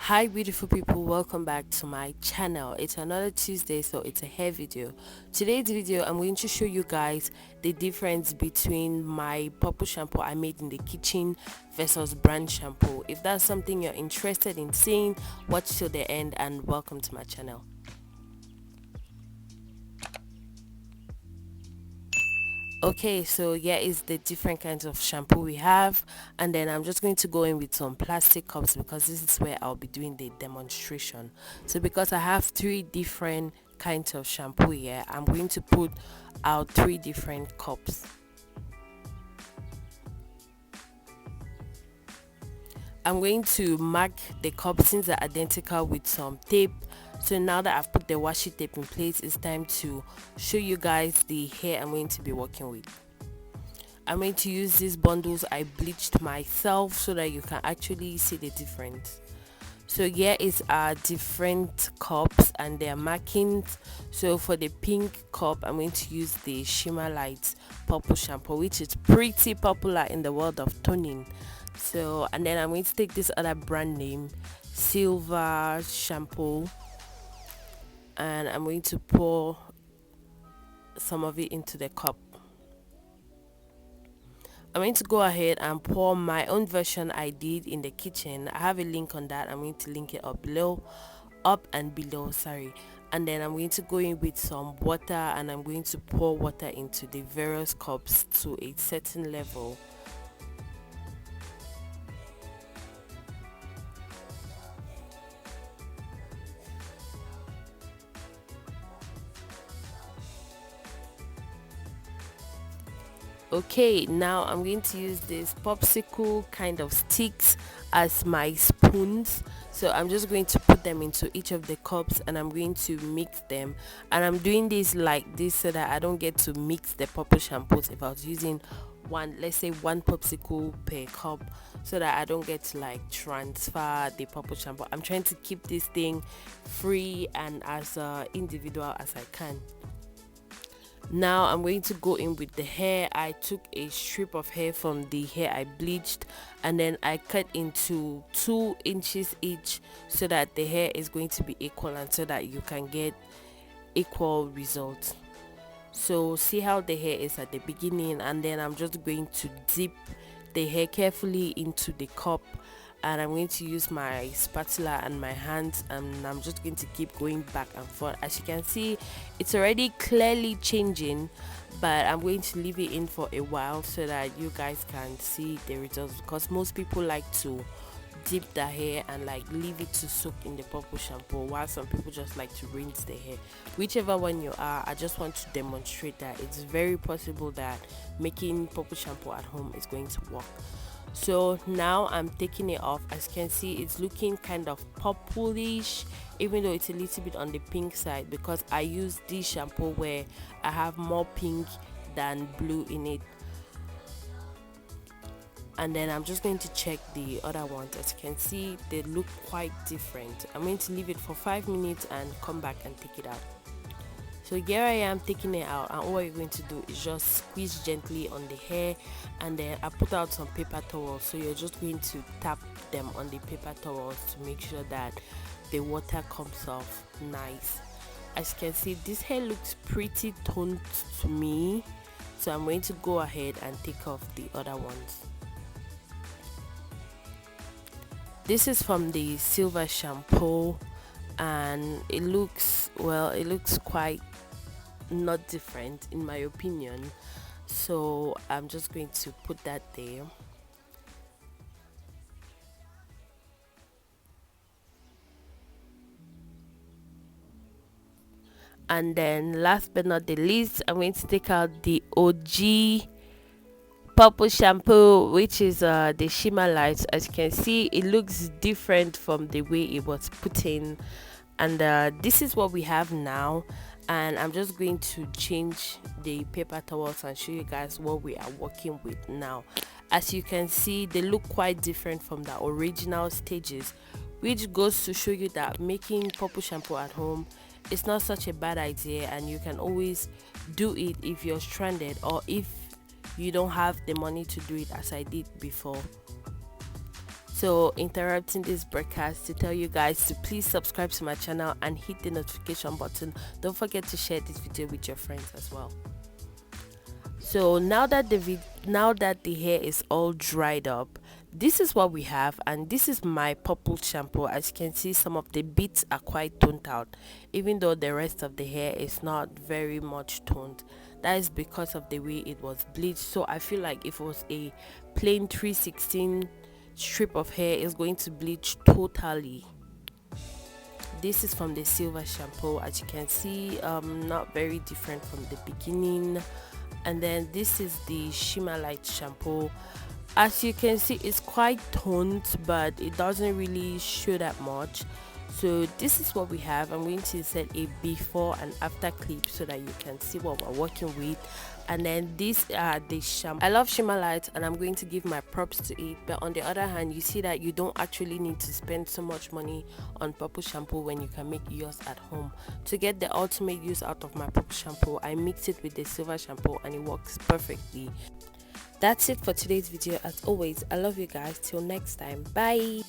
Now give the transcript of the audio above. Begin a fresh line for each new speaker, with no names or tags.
Hi beautiful people, welcome back to my channel. It's another Tuesday, so it's a hair video. Today's video I'm going to show you guys the difference between my purple shampoo I made in the kitchen versus brand shampoo. If that's something you're interested in seeing, watch till the end and welcome to my channel. Okay, so here is the different kinds of shampoo we have, and then I'm just going to go in with some plastic cups because this is where I'll be doing the demonstration. So because I have three different kinds of shampoo here, I'm going to put out three different cups. I'm going to mark the cups since they're identical with some tape. So now that I've put the washi tape in place, it's time to show you guys the hair I'm going to be working with. I'm going to use these bundles I bleached myself so that you can actually see the difference. So here is our different cups and their markings. So for the pink cup, I'm going to use the Shimmer Light purple shampoo, which is pretty popular in the world of toning. So, and then I'm going to take this other brand name, Silver Shampoo, and I'm going to pour some of it into the cup. I'm going to go ahead and pour my own version I did in the kitchen. I have a link on that. I'm going to link it up and below, sorry. And then I'm going to go in with some water and I'm going to pour water into the various cups to a certain level. Okay, now I'm going to use this popsicle kind of sticks as my spoons. So I'm just going to put them into each of the cups and I'm going to mix them. And I'm doing this like this so that I don't get to mix the purple shampoos if I was using one, let's say one popsicle per cup, so that I don't get to like transfer the purple shampoo. I'm trying to keep this thing free and as individual as I can. Now I'm going to go in with the hair. I took a strip of hair from the hair I bleached and then I cut into 2 inches each so that the hair is going to be equal and so that you can get equal results. So see how the hair is at the beginning, and then I'm just going to dip the hair carefully into the cup and I'm going to use my spatula and my hands and I'm just going to keep going back and forth. As you can see, it's already clearly changing, but I'm going to leave it in for a while so that you guys can see the results, because most people like to dip the hair and like leave it to soak in the purple shampoo, while some people just like to rinse the hair. Whichever one you are, I just want to demonstrate that it's very possible that making purple shampoo at home is going to work. So now I'm taking it off. As you can see, it's looking kind of purplish, even though it's a little bit on the pink side, because I use this shampoo where I have more pink than blue in it. And then I'm just going to check the other ones. As you can see, they look quite different. I'm going to leave it for 5 minutes and come back and take it out. So here I am taking it out, and all you're going to do is just squeeze gently on the hair, and then I put out some paper towels. So you're just going to tap them on the paper towels to make sure that the water comes off nice. As you can see, this hair looks pretty toned to me, so I'm going to go ahead and take off the other ones. This is from the Silver Shampoo and it looks, well, it looks quite not different in my opinion, so I'm just going to put that there. And then last but not the least, I'm going to take out the OG purple shampoo, which is the Shimmer Light. As you can see, it looks different from the way it was put in, and this is what we have now. And I'm just going to change the paper towels and show you guys what we are working with now. As you can see, they look quite different from the original stages, which goes to show you that making purple shampoo at home is not such a bad idea, and you can always do it if you're stranded or if you don't have the money to do it as I did before. So interrupting this broadcast to tell you guys to please subscribe to my channel and hit the notification button. Don't forget to share this video with your friends as well. So now that the hair is all dried up, this is what we have, and this is my purple shampoo. As you can see, some of the bits are quite toned out, even though the rest of the hair is not very much toned. That is because of the way it was bleached. So I feel like if it was a plain 316 strip of hair, it's going to bleach totally. This is from the silver shampoo. As you can see, not very different from the beginning. And then this is the shimmer light shampoo. As you can see, it's quite toned, but it doesn't really show that much. So this is what we have. I'm going to set a before and after clip so that you can see what we're working with. And then these are the shampoo. I love shimmer light and I'm going to give my props to it, but on the other hand, you see that you don't actually need to spend so much money on purple shampoo when you can make yours at home. To get the ultimate use out of my purple shampoo, I mix it with the silver shampoo and it works perfectly. That's it for today's video. As always, I love you guys. Till next time, bye.